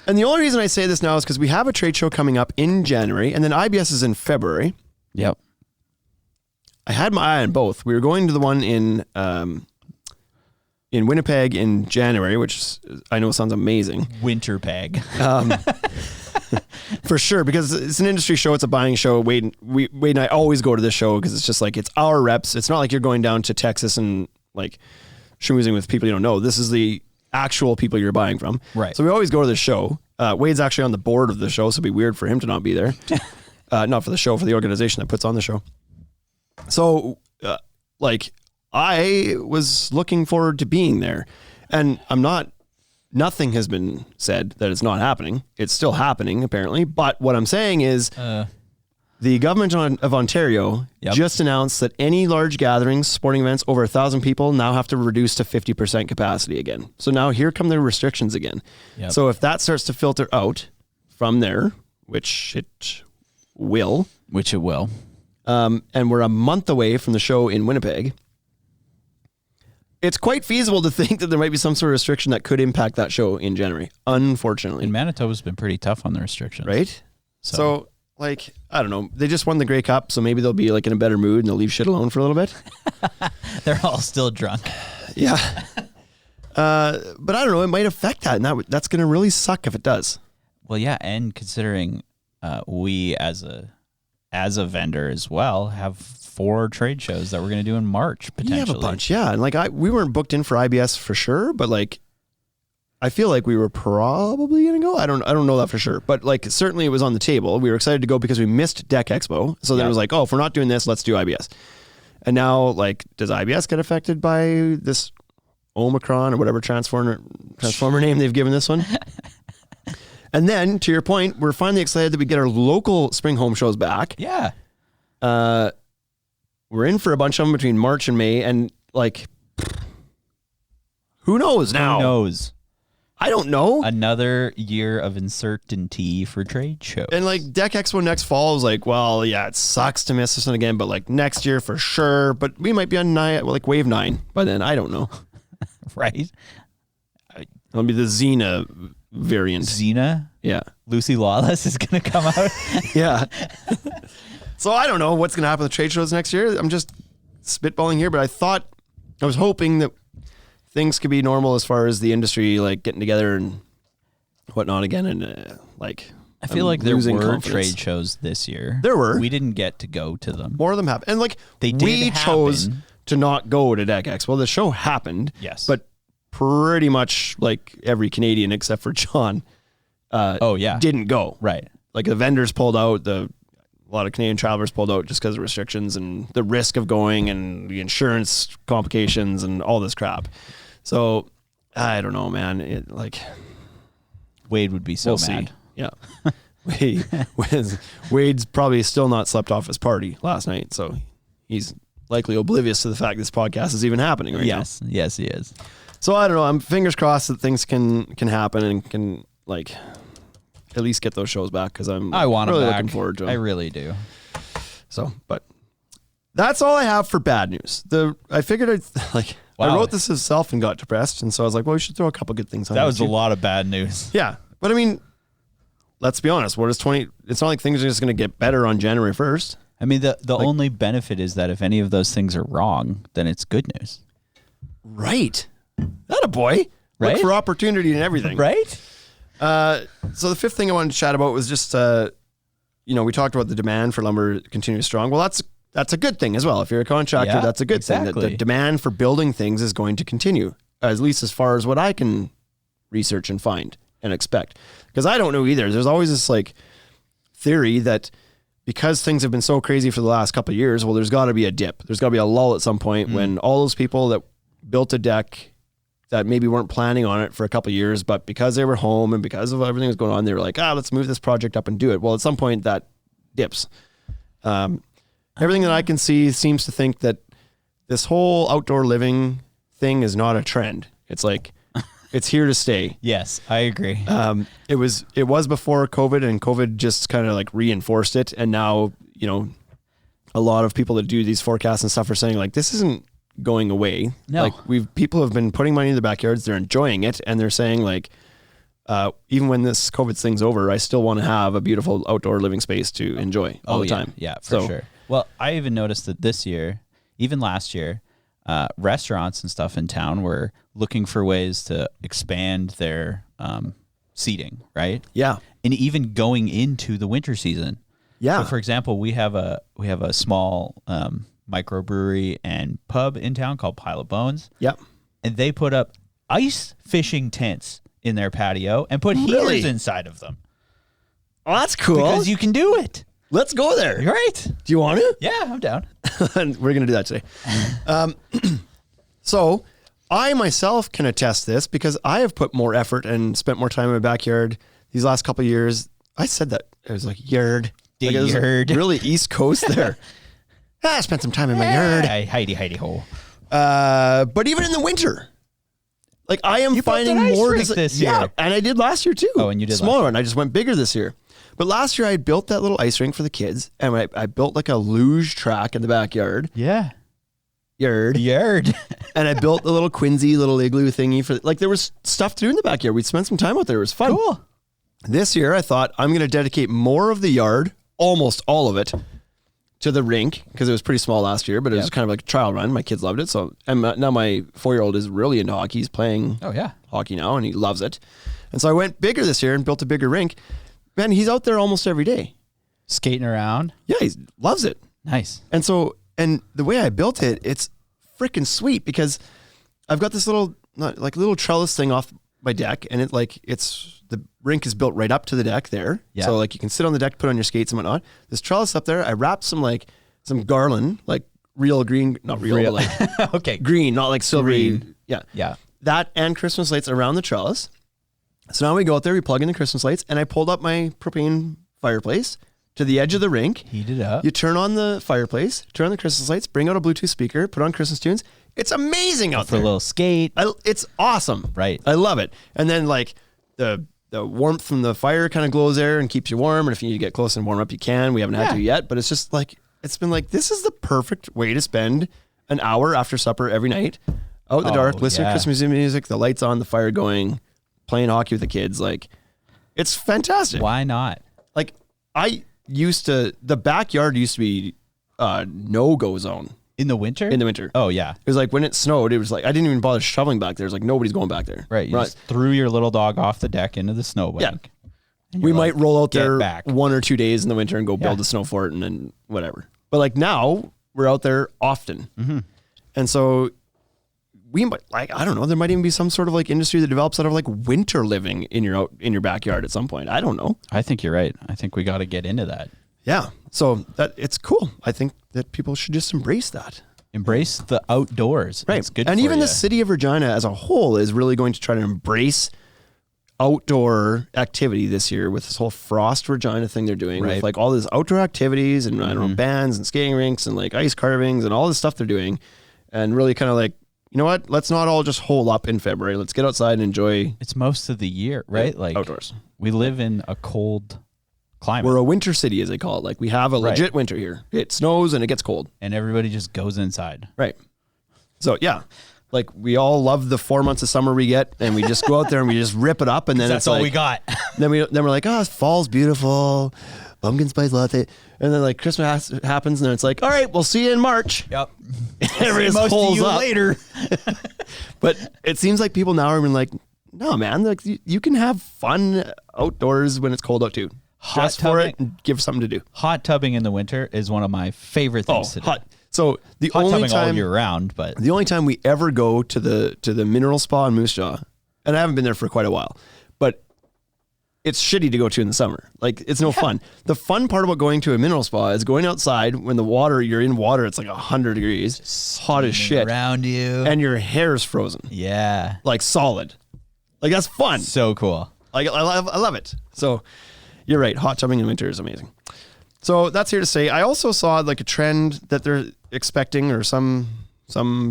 and the only reason I say this now is because we have a trade show coming up in January, and then IBS is in February. Yep. I had my eye on both. We were going to the one in Winnipeg in January, which I know sounds amazing. Winterpeg. For sure, because it's an industry show. It's a buying show. Wade and I always go to this show because it's just like, it's our reps. It's not like you're going down to Texas and like schmoozing with people you don't know. This is the actual people you're buying from. Right. So we always go to this show. Wade's actually on the board of the show, so it'd be weird for him to not be there. Not for the show, for the organization that puts on the show. So, I was looking forward to being there, and nothing has been said that it's not happening. It's still happening, apparently. But what I'm saying is, The government of Ontario just announced that any large gatherings, sporting events over 1,000 people now have to reduce to 50% capacity again. So now here come the restrictions again. Yep. So if that starts to filter out from there, which it will. And we're a month away from the show in Winnipeg. It's quite feasible to think that there might be some sort of restriction that could impact that show in January, unfortunately. And Manitoba's been pretty tough on the restrictions. Right? So like, I don't know. They just won the Grey Cup, so maybe they'll be like in a better mood and they'll leave shit alone for a little bit. They're all still drunk. Yeah. But I don't know. It might affect that, and that's going to really suck if it does. Well, yeah, and considering we as a vendor as well have 4 trade shows that we're going to do in March potentially. You have a bunch, yeah. And like we weren't booked in for IBS for sure, but like I feel like we were probably going to go. I don't know that for sure, but like certainly it was on the table. We were excited to go because we missed Deck Expo. So then it was like, oh, if we're not doing this, let's do IBS. And now like, does IBS get affected by this Omicron or whatever transformer name they've given this one? And then, to your point, we're finally excited that we get our local spring home shows back. Yeah. We're in for a bunch of them between March and May, and like, who knows now? Who knows? I don't know. Another year of uncertainty for trade shows. And like Deck Expo next fall is like, well, yeah, it sucks to miss this one again, but like next year for sure. But we might be on wave 9 by then. I don't know. Right? It'll be the Xena variant. Xena? Yeah. Lucy Lawless is going to come out. Yeah. So I don't know what's going to happen with trade shows next year. I'm just spitballing here, but I was hoping that things could be normal as far as the industry, like getting together and whatnot again. And like, I feel like there were confidence. trade shows this year. There were. We didn't get to go to them. More of them happened. And like, we chose to not go to Deck Expo. The show happened. Yes. But pretty much like every Canadian except for John didn't go. Right. Like the vendors pulled out, a lot of Canadian travelers pulled out just because of restrictions and the risk of going and the insurance complications and all this crap. So I don't know, man. Wade would be so mad. See. Yeah. Wade's probably still not slept off his party last night, so he's likely oblivious to the fact this podcast is even happening right now. Yes, he is. So I don't know. I'm fingers crossed that things can happen and can like at least get those shows back because I want really looking forward to them. I really do. So, but that's all I have for bad news. I figured I wrote this myself and got depressed, and so I was like, well, we should throw a couple good things on. That was a lot of bad news. Yeah, but I mean, let's be honest. It's not like things are just going to get better on January 1st. I mean, the only benefit is that if any of those things are wrong, then it's good news. Right. That a boy. Right? Look for opportunity in everything. Right? So the fifth thing I wanted to chat about was just, we talked about the demand for lumber continuing strong. Well, that's a good thing as well. If you're a contractor, that's a good thing. That the demand for building things is going to continue, at least as far as what I can research and find and expect. Because I don't know either. There's always this like theory that because things have been so crazy for the last couple of years, well, there's got to be a dip. There's got to be a lull at some point when all those people that built a deck that maybe weren't planning on it for a couple of years, but because they were home and because of everything that's going on, they were like, let's move this project up and do it. Well, at some point that dips. Everything that I can see seems to think that this whole outdoor living thing is not a trend. It's like, it's here to stay. Yes, I agree. It was before COVID, and COVID just kind of like reinforced it. And now, a lot of people that do these forecasts and stuff are saying like, this isn't going away. No. Like people have been putting money in their backyards. They're enjoying it. And they're saying like, even when this COVID thing's over, I still want to have a beautiful outdoor living space to enjoy all the time. Yeah, for sure. Well, I even noticed that this year, even last year, restaurants and stuff in town were looking for ways to expand their seating, right? Yeah. And even going into the winter season. Yeah. So for example, we have a small microbrewery and pub in town called Pile of Bones. Yep. And they put up ice fishing tents in their patio and put heaters inside of them. Oh, that's cool. Because you can do it. Let's go there. Right. Do you want to? Yeah, I'm down. We're going to do that today. So I myself can attest this because I have put more effort and spent more time in my backyard these last couple of years. I said that. It was like yard. Like, it was yard. really East Coast there. I spent some time in my yard. Heidi ho. But even in the winter, like I am finding built an ice more rink this year. Yeah, and I did last year too. Oh, and you did smaller last one. I just went bigger this year. But last year I built that little ice rink for the kids, and I built like a luge track in the backyard. Yeah. Yard. And I built a little Quincy little igloo thingy for like there was stuff to do in the backyard. We'd spend some time out there. It was fun. Cool. This year I thought I'm going to dedicate more of the yard, almost all of it, to the rink because it was pretty small last year, but it was kind of like a trial run. My kids loved it. So and now my 4-year-old is really into hockey. He's playing hockey now and he loves it. And so I went bigger this year and built a bigger rink. Man, he's out there almost every day. Skating around. Yeah, he loves it. Nice. And so, and the way I built it, it's freaking sweet because I've got this little trellis thing off my deck, and the rink is built right up to the deck there. Yeah. So like you can sit on the deck, put on your skates and whatnot. This trellis up there, I wrapped some garland, like real green, not real. But like okay, green, not like silvery. Green. Yeah. Yeah. That and Christmas lights around the trellis. So now we go out there, we plug in the Christmas lights, and I pulled up my propane fireplace to the edge of the rink. Heat it up. You turn on the fireplace, turn on the Christmas lights, bring out a Bluetooth speaker, put on Christmas tunes. It's amazing out there. For a little skate. It's awesome. Right. I love it. And then like the warmth from the fire kind of glows there and keeps you warm. And if you need to get close and warm up, you can. We haven't had to yet, but it's just like, it's been like, this is the perfect way to spend an hour after supper every night out in the dark, listening to Christmas music, the lights on, the fire going, playing hockey with the kids. Like, it's fantastic. Why not? Like, the backyard used to be no-go zone. In the winter? In the winter. Oh, yeah. It was like when it snowed, it was like, I didn't even bother shoveling back there. It was like, nobody's going back there. Right. You just threw your little dog off the deck into the snowbank. Yeah. We might roll out there back 1 or 2 days in the winter and go build a snow fort and then whatever. But like now, we're out there often. Mm-hmm. And so we might, like, I don't know, there might even be some sort of like industry that develops out of like winter living in your backyard at some point. I don't know. I think you're right. I think we got to get into that. Yeah. So that it's cool. I think that people should just embrace that. Embrace the outdoors. Right. It's good and for even you. the city of Regina as a whole is really going to try to embrace outdoor activity this year with this whole Frost Regina thing they're doing with like all these outdoor activities and I don't know, bands and skating rinks and like ice carvings and all this stuff they're doing, and really kind of like, you know what, let's not all just hole up in February. Let's get outside and enjoy. It's most of the year, right? Like outdoors. We live in a cold climate. We're a winter city, as they call it. Like we have a legit winter here. It snows and it gets cold. And everybody just goes inside. Right. So yeah, like we all love the 4 months of summer we get, and we just go out there and we just rip it up, and then that's it's all like, we got. then we're like, oh, fall's beautiful, pumpkin spice latte, and then like Christmas happens, and then it's like, all right, we'll see you in March. Yep. Everybody's Most of you up later. But it seems like people now are being like, no, man, like you can have fun outdoors when it's cold out too. Dress for it and give something to do. Hot tubbing in the winter is one of my favorite things to do. Hot. So the Hot only tubbing time all year round, but the only time we ever go to the mineral spa in Moose Jaw, and I haven't been there for quite a while, but it's shitty to go to in the summer. Like it's no fun. The fun part about going to a mineral spa is going outside when you're in water, it's like 100 degrees, it's hot as shit around you, and your hair is frozen. Yeah, like solid. Like that's fun. So cool. Like I love it. So you're right. Hot tubbing in winter is amazing. So that's here to say. I also saw like a trend that they're expecting, or some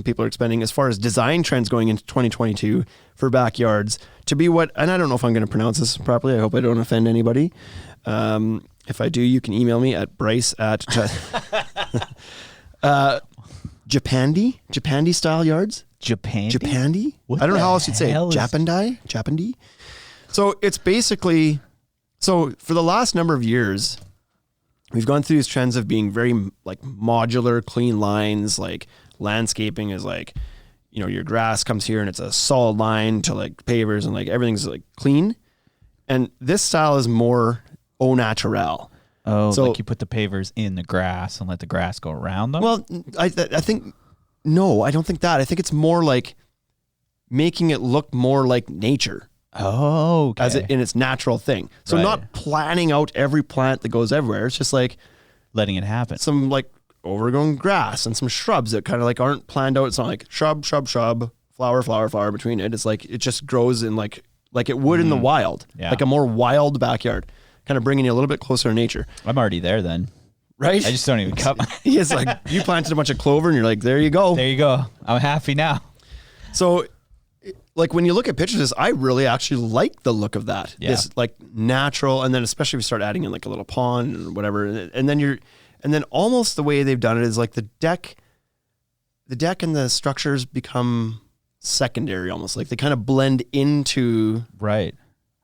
people are expecting, as far as design trends going into 2022 for backyards to be what, and I don't know if I'm going to pronounce this properly. I hope I don't offend anybody. If I do, you can email me at Bryce at Japandi style yards. Japandi? I don't know how else you'd say it. Japandi? So it's basically, so for the last number of years, we've gone through these trends of being very like modular, clean lines, like landscaping is like, you know, your grass comes here and it's a solid line to like pavers and like everything's like clean. And this style is more au naturel. Oh, so, like you put the pavers in the grass and let the grass go around them? Well, I think, no, I don't think that. I think it's more like making it look more like nature. Oh, okay. As it in its natural thing. So not planning out every plant that goes everywhere. It's just like letting it happen. Some like overgrown grass and some shrubs that kind of like aren't planned out. It's not like shrub, flower between it. It's like it just grows in like it would in the wild, like a more wild backyard. kind of bringing you a little bit closer to nature. I'm already there then. Right? I just don't even cut. It's like you planted a bunch of clover and you're like, there you go. There you go. I'm happy now. So like when you look at pictures of this, I really actually like the look of that. Yeah. This like natural, and then especially if you start adding in like a little pond or whatever, and then almost the way they've done it is like the deck and the structures become secondary almost. Like they kind of blend into Right.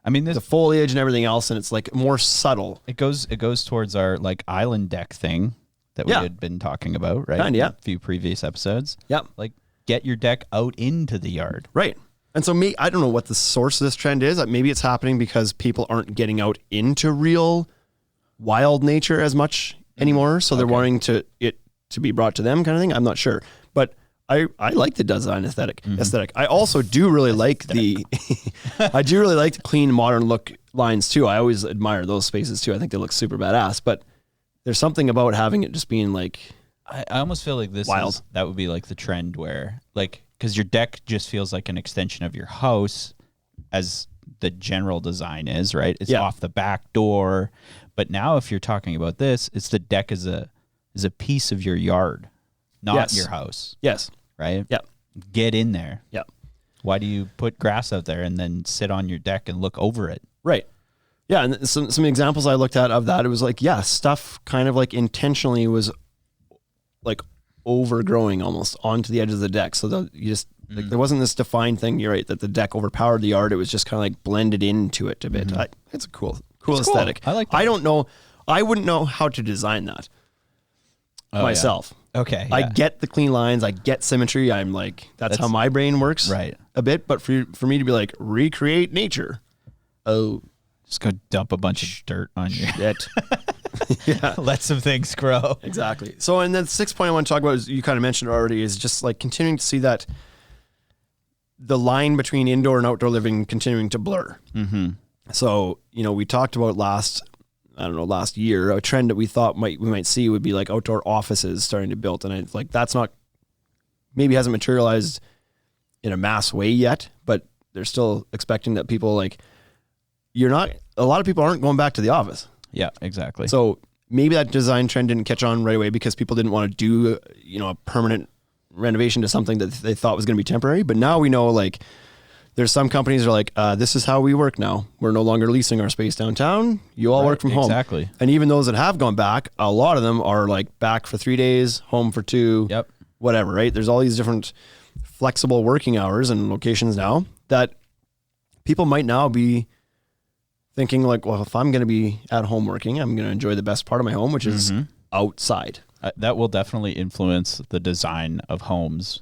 I mean, the foliage and everything else, and it's like more subtle. It goes towards our like island deck thing that we had been talking about, right? Kinda, yeah. A few previous episodes. Yep. Like get your deck out into the yard. Right. And so I don't know what the source of this trend is. Maybe it's happening because people aren't getting out into real wild nature as much anymore. So they're wanting it to be brought to them kind of thing. I'm not sure. But I like the design aesthetic. I also do really like the clean modern look lines too. I always admire those spaces too. I think they look super badass, but there's something about having it just being like I almost feel like that would be like the trend where like, because your deck just feels like an extension of your house as the general design is, right? It's off the back door. But now if you're talking about this, it's the deck is a piece of your yard, not your house. Yes. Right? Yep. Get in there. Yep. Why do you put grass out there and then sit on your deck and look over it? Right. Yeah. And some examples I looked at of that, it was like, stuff kind of like intentionally was like overgrowing almost onto the edge of the deck. So that you just, like, there wasn't this defined thing, you're right, that the deck overpowered the yard. It was just kind of like blended into it a bit. It's a cool aesthetic. Cool. I like that. I don't know. I wouldn't know how to design that myself. Yeah. Okay. I Yeah. get the clean lines. I get symmetry. I'm like, that's how my brain works right. a bit. But for me to be like, recreate nature. Oh, just go dump a bunch of dirt on you. shit. Yeah. Let some things grow. Exactly. So, and then 6 point I want to talk about, is you kind of mentioned already, is just like continuing to see that the line between indoor and outdoor living continuing to blur. Mm-hmm. So, we talked about last year, a trend that we thought we might see would be like outdoor offices starting to build. And it's like, that's not, maybe hasn't materialized in a mass way yet, but they're still expecting that people a lot of people aren't going back to the office. Yeah, exactly. So maybe that design trend didn't catch on right away because people didn't want to do, a permanent renovation to something that they thought was going to be temporary. But now we know, like, there's some companies that are like, this is how we work now. We're no longer leasing our space downtown. You all work from home. Exactly. And even those that have gone back, a lot of them are like back for 3 days, home for 2, Yep. whatever, right? There's all these different flexible working hours and locations now that people might now be thinking like, well, if I'm going to be at home working, I'm going to enjoy the best part of my home, which is outside. That will definitely influence the design of homes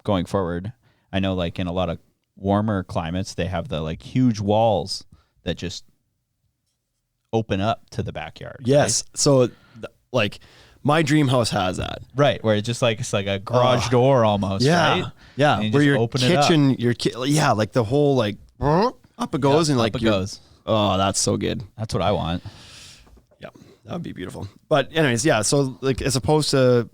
going forward. I know, like, in a lot of warmer climates, they have the like huge walls that just open up to the backyard. Yes. Right? So like my dream house has that. Right. Where it's just like, it's like a garage door almost. Yeah. Right? Yeah. And you Where just your open it up. kitchen, like the whole like up it goes, and like up it goes. Oh, that's so good. That's what I want. Yeah. That would be beautiful. But anyways, yeah. So like, as opposed to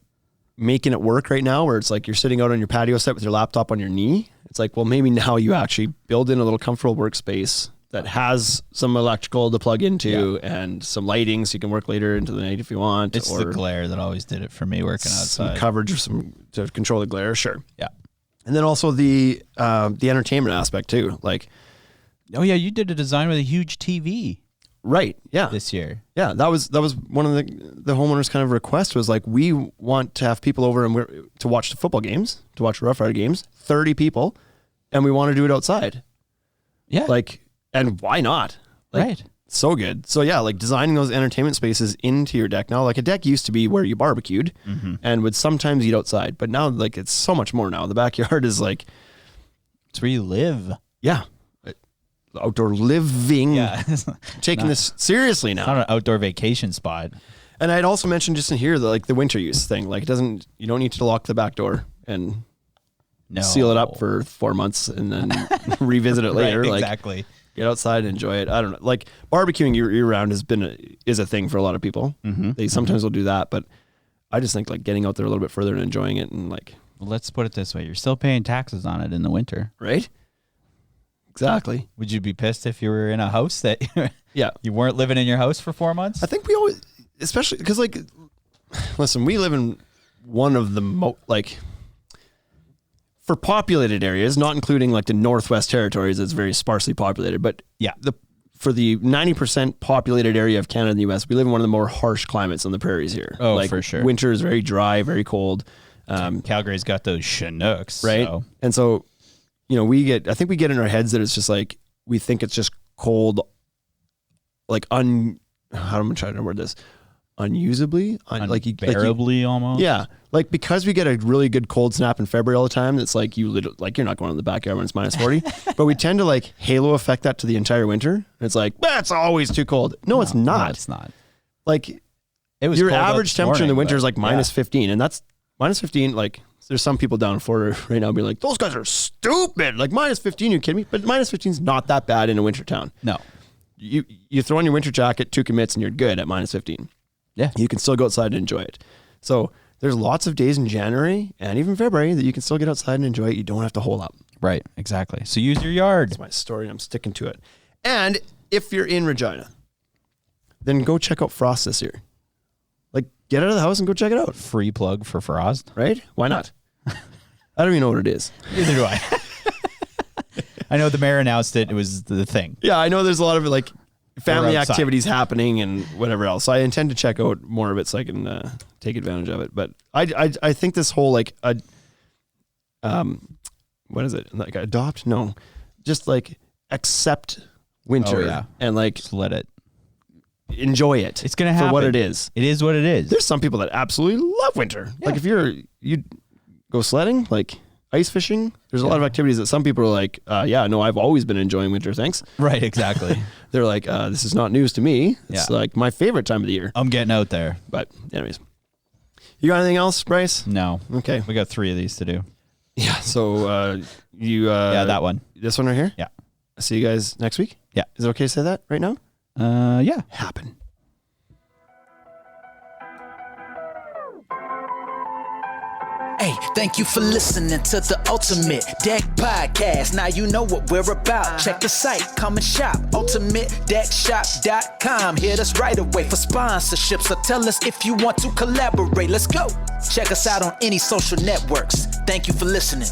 making it work right now, where it's like you're sitting out on your patio set with your laptop on your knee, it's like, well, maybe now you actually build in a little comfortable workspace that has some electrical to plug into and some lighting so you can work later into the night if you want. It's the glare that always did it for me working outside. Some coverage or to control the glare, sure. Yeah. And then also the entertainment aspect too. Like, oh yeah, you did a design with a huge TV. Right. Yeah. This year. Yeah. That was one of the homeowners' kind of request was like, we want to have people over and to watch the football games, to watch Rough Rider games, 30 people, and we want to do it outside. Yeah. Like, and why not? Like, right. So good. So yeah, like designing those entertainment spaces into your deck now. Like a deck used to be where you barbecued and would sometimes eat outside, but now like it's so much more now. The backyard is like, it's where you live. Yeah. Outdoor living. Yeah. Taking this seriously now. It's not an outdoor vacation spot. And I'd also mentioned just in here the winter use thing. Like you don't need to lock the back door and seal it up for 4 months and then revisit it later. Right, like, exactly. Get outside and enjoy it. I don't know. Like barbecuing year round is a thing for a lot of people. They sometimes will do that, but I just think like getting out there a little bit further and enjoying it and like. Well, let's put it this way: you're still paying taxes on it in the winter, right? Exactly. Would you be pissed if you were in a house that Yeah. you weren't living in your house for 4 months? I think we always, especially because like, listen, we live in one of the for populated areas, not including like the Northwest Territories, it's very sparsely populated, but Yeah. For the 90% populated area of Canada and the US, we live in one of the more harsh climates on the prairies here. Oh, like, for sure. Winter is very dry, very cold. Calgary's got those Chinooks. Right. So. And so, I think we get in our heads that it's just like, we think it's just cold, like how am I trying to word this? Unusably? Unbearably almost. Yeah. Like because we get a really good cold snap in February all the time, it's like you're not going in the backyard when it's minus 40, but we tend to like halo effect that to the entire winter. It's like, that's always too cold. No, it's not. No, it's not. Like It was your cold average this temperature in the morning, winter but is like minus 15, and that's minus 15. Like there's some people down in Florida right now being like, those guys are stupid. Like minus 15, you kidding me? But minus 15 is not that bad in a winter town. No. You throw on your winter jacket, 2 commits, and you're good at minus 15. Yeah. You can still go outside and enjoy it. So there's lots of days in January and even February that you can still get outside and enjoy it. You don't have to hole up. Right. Exactly. So use your yard. That's my story. I'm sticking to it. And if you're in Regina, then go check out Frost this year. Like get out of the house and go check it out. Free plug for Frost. Right? Why not? I don't even know what it is. Neither do I. I know the mayor announced it. It was the thing. Yeah, I know there's a lot of like family outside. activities happening and whatever else. So I intend to check out more of it so I can take advantage of it. But I think this whole like what is it? Like adopt? No, just like accept winter and like Just let it. enjoy it. It's gonna happen for what it is. It is what it is. There's some people that absolutely love winter. Yeah. Like if you go sledding, like ice fishing. There's a lot of activities that some people are like, I've always been enjoying winter. Thanks. Right. Exactly. They're like, this is not news to me. It's Yeah. like my favorite time of the year. I'm getting out there. But anyways, you got anything else, Bryce? No. Okay. We got 3 of these to do. Yeah. So That one. this one right here. Yeah. See you guys next week. Yeah. Is it okay to say that right now? Yeah. Happen. Hey, thank you for listening to the Ultimate Deck Podcast. Now you know what we're about. Check the site, come and shop. UltimateDeckShop.com. Hit us right away for sponsorships, or tell us if you want to collaborate. Let's go. Check us out on any social networks. Thank you for listening.